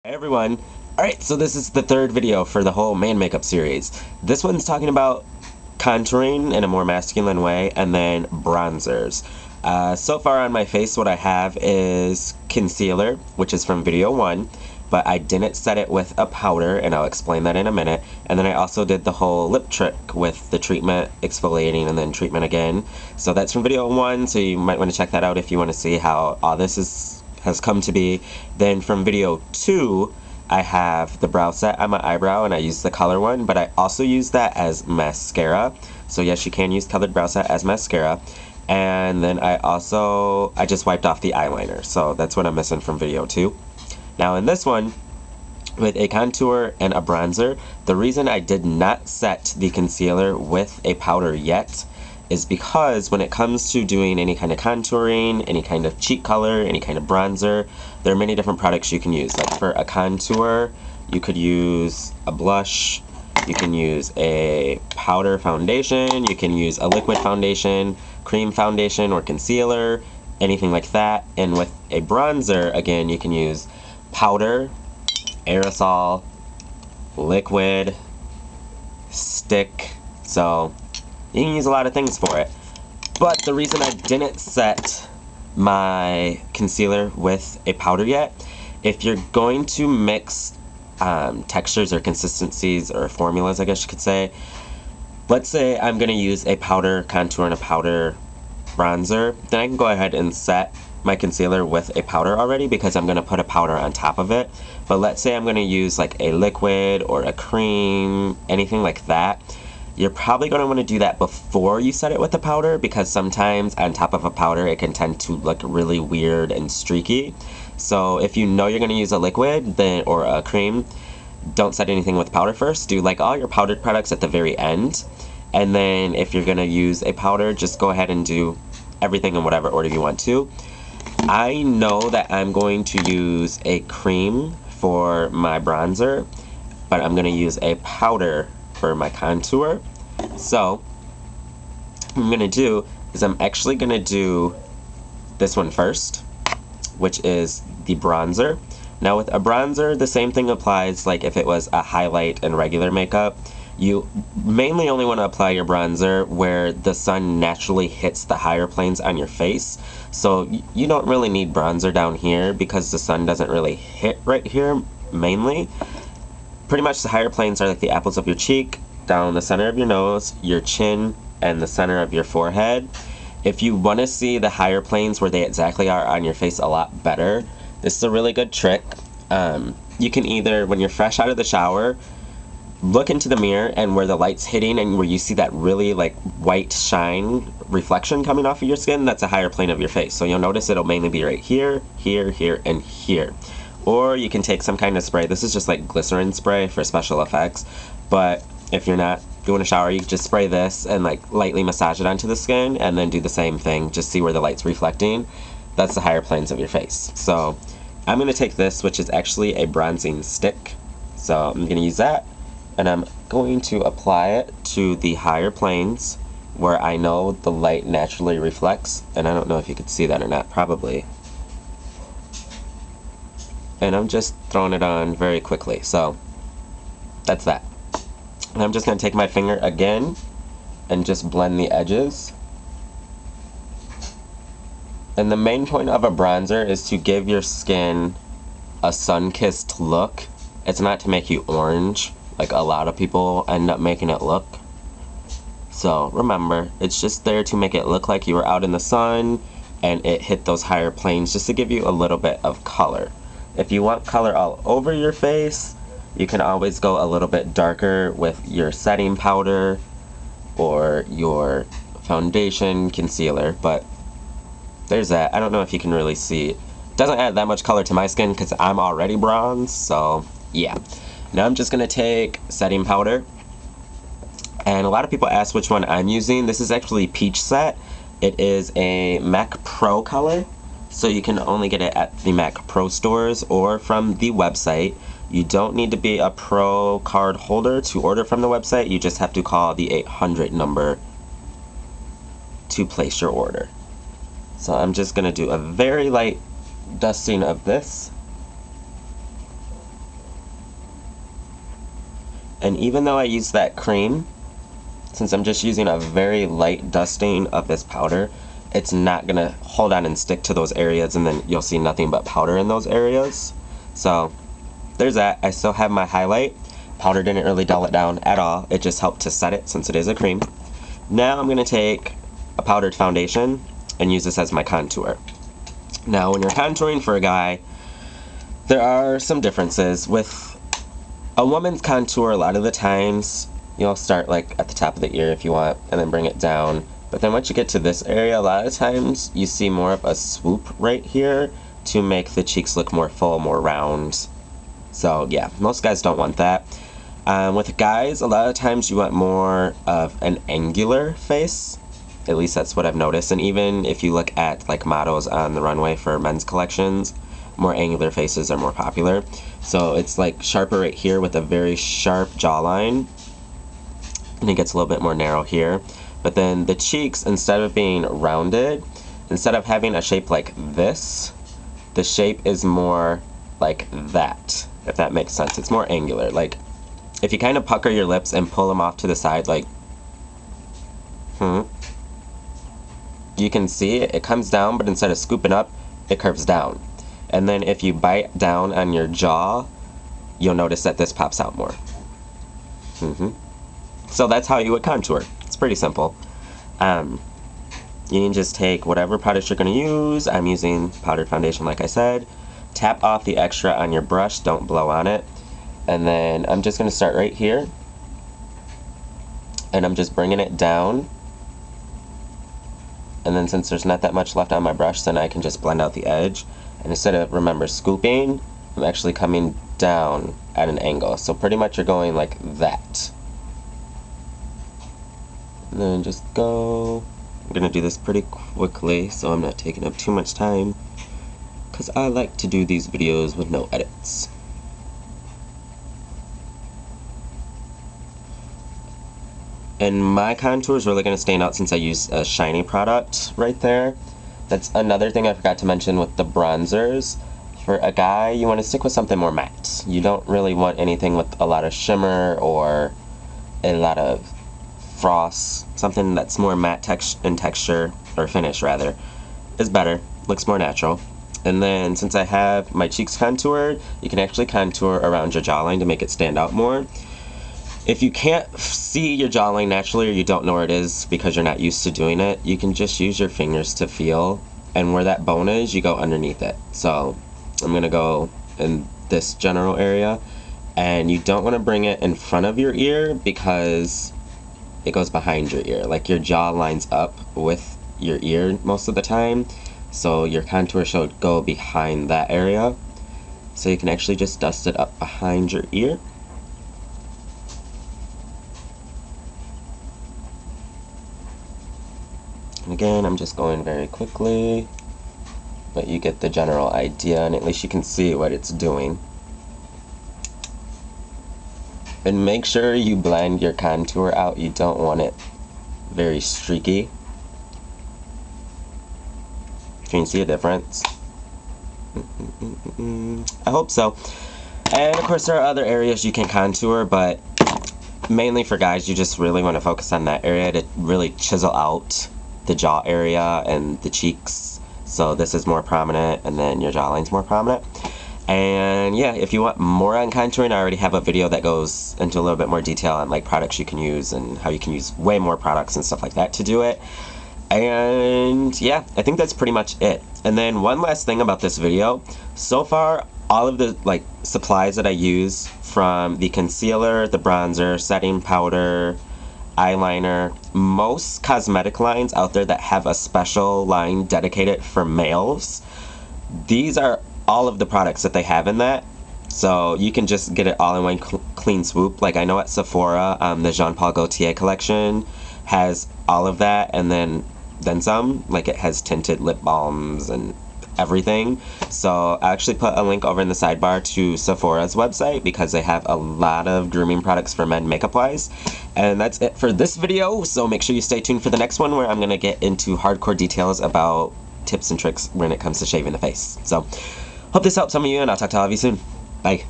Hey everyone! Alright, so this is the third video for the whole man makeup series. This one's talking about contouring in a more masculine way, and then bronzers. So far on my face what I have is concealer, which is from video 1, but I didn't set it with a powder, and I'll explain that in a minute. And then I also did the whole lip trick with the treatment, exfoliating, and then treatment again. So that's from video 1, so you might want to check that out if you want to see how all this has come to be. Then from video 2, I have the brow set on my eyebrow, and I use the color one, but I also use that as mascara. So yes, you can use colored brow set as mascara. And then I just wiped off the eyeliner, so that's what I'm missing from video 2. Now in this one, with a contour and a bronzer, the reason I did not set the concealer with a powder yet is because when it comes to doing any kind of contouring, any kind of cheek color, any kind of bronzer, there are many different products you can use. Like for a contour, you could use a blush, you can use a powder foundation, you can use a liquid foundation, cream foundation, or concealer, anything like that. And with a bronzer, again, you can use powder, aerosol, liquid, stick, so you can use a lot of things for it. But the reason I didn't set my concealer with a powder yet, if you're going to mix textures or consistencies or formulas, I guess you could say, let's say I'm going to use a powder contour and a powder bronzer, then I can go ahead and set my concealer with a powder already because I'm going to put a powder on top of it. But let's say I'm going to use like a liquid or a cream, anything like that, you're probably going to want to do that before you set it with the powder, because sometimes on top of a powder it can tend to look really weird and streaky. So if you know you're going to use a liquid or a cream, don't set anything with powder first. Do like all your powdered products at the very end. And then if you're going to use a powder, just go ahead and do everything in whatever order you want to. I know that I'm going to use a cream for my bronzer, but I'm going to use a powder for my contour. So what I'm going to do is I'm actually going to do this one first, which is the bronzer. Now with a bronzer, the same thing applies like if it was a highlight in regular makeup. You mainly only want to apply your bronzer where the sun naturally hits the higher planes on your face. So you don't really need bronzer down here because the sun doesn't really hit right here mainly. Pretty much the higher planes are like the apples of your cheek, down the center of your nose, your chin, and the center of your forehead. If you want to see the higher planes where they exactly are on your face a lot better, this is a really good trick. You can either, when you're fresh out of the shower, look into the mirror and where the light's hitting and where you see that really like white shine reflection coming off of your skin, that's a higher plane of your face. So you'll notice it'll mainly be right here, here, here, and here. Or you can take some kind of spray. This is just like glycerin spray for special effects. But if you're not doing a shower, you can just spray this and like lightly massage it onto the skin and then do the same thing. Just see where the light's reflecting. That's the higher planes of your face. So I'm going to take this, which is actually a bronzing stick. So I'm going to use that. And I'm going to apply it to the higher planes where I know the light naturally reflects. And I don't know if you could see that or not, probably. And I'm just throwing it on very quickly. So that's that. And I'm just going to take my finger again and just blend the edges. And the main point of a bronzer is to give your skin a sun-kissed look. It's not to make you orange, like a lot of people end up making it look. So remember, it's just there to make it look like you were out in the sun and it hit those higher planes, just to give you a little bit of color. If you want color all over your face, you can always go a little bit darker with your setting powder or your foundation concealer, but there's that. I don't know if you can really see. It doesn't add that much color to my skin because I'm already bronze, so yeah. Now I'm just going to take setting powder, and a lot of people ask which one I'm using. This is actually Peach Set. It is a MAC Pro color, so you can only get it at the MAC Pro stores or from the website. You don't need to be a Pro card holder to order from the website. You just have to call the 800 number to place your order. So I'm just going to do a very light dusting of this. And even though I use that cream, since I'm just using a very light dusting of this powder, it's not gonna hold on and stick to those areas, and then you'll see nothing but powder in those areas. So there's that. I still have my highlight. Powder didn't really dull it down at all. It just helped to set it since it is a cream. Now I'm gonna take a powdered foundation and use this as my contour. Now when you're contouring for a guy, there are some differences. With a woman's contour, a lot of the times you'll start like at the top of the ear if you want, and then bring it down. But then once you get to this area, a lot of times you see more of a swoop right here to make the cheeks look more full, more round. So yeah, most guys don't want that. With guys, a lot of times you want more of an angular face. At least that's what I've noticed. And even if you look at like models on the runway for men's collections, more angular faces are more popular. So it's like sharper right here with a very sharp jawline. And it gets a little bit more narrow here. But then the cheeks, instead of being rounded, instead of having a shape like this, the shape is more like that, if that makes sense. It's more angular. Like, if you kind of pucker your lips and pull them off to the side, like, you can see it comes down, but instead of scooping up, it curves down. And then if you bite down on your jaw, you'll notice that this pops out more. So that's how you would contour. It's pretty simple. You can just take whatever product you're going to use. I'm using powdered foundation, like I said. Tap off the extra on your brush. Don't blow on it. And then I'm just going to start right here. And I'm just bringing it down. And then since there's not that much left on my brush, then I can just blend out the edge. And instead of, remember, scooping, I'm actually coming down at an angle. So pretty much you're going like that. And then just go. I'm going to do this pretty quickly so I'm not taking up too much time, because I like to do these videos with no edits. And my contour is really going to stand out since I use a shiny product right there. That's another thing I forgot to mention with the bronzers. For a guy, you want to stick with something more matte. You don't really want anything with a lot of shimmer or a lot of frost. Something that's more matte in texture, or finish rather, is better. Looks more natural. And then since I have my cheeks contoured, you can actually contour around your jawline to make it stand out more. If you can't see your jawline naturally, or you don't know where it is because you're not used to doing it, you can just use your fingers to feel, and where that bone is, you go underneath it. So I'm gonna go in this general area, and you don't want to bring it in front of your ear because it goes behind your ear. Like, your jaw lines up with your ear most of the time, so your contour should go behind that area. So you can actually just dust it up behind your ear. And again, I'm just going very quickly, but you get the general idea, and at least you can see what it's doing. And make sure you blend your contour out. You don't want it very streaky. Can you see a difference? I hope so. And of course there are other areas you can contour, but mainly for guys, you just really want to focus on that area to really chisel out the jaw area and the cheeks. So this is more prominent, and then your jawline's more prominent. And yeah, if you want more on contouring, I already have a video that goes into a little bit more detail on like products you can use and how you can use way more products and stuff like that to do it. And yeah, I think that's pretty much it. And then one last thing about this video. So far, all of the like supplies that I use, from the concealer, the bronzer, setting powder, eyeliner, most cosmetic lines out there that have a special line dedicated for males, these are all of the products that they have in that. So you can just get it all in one clean swoop. Like, I know at Sephora, the Jean Paul Gaultier collection has all of that, and then some. Like, it has tinted lip balms and everything. So I actually put a link over in the sidebar to Sephora's website, because they have a lot of grooming products for men makeup wise. And that's it for this video, so make sure you stay tuned for the next one, where I'm going to get into hardcore details about tips and tricks when it comes to shaving the face. So hope this helps some of you, and I'll talk to all of you soon. Bye.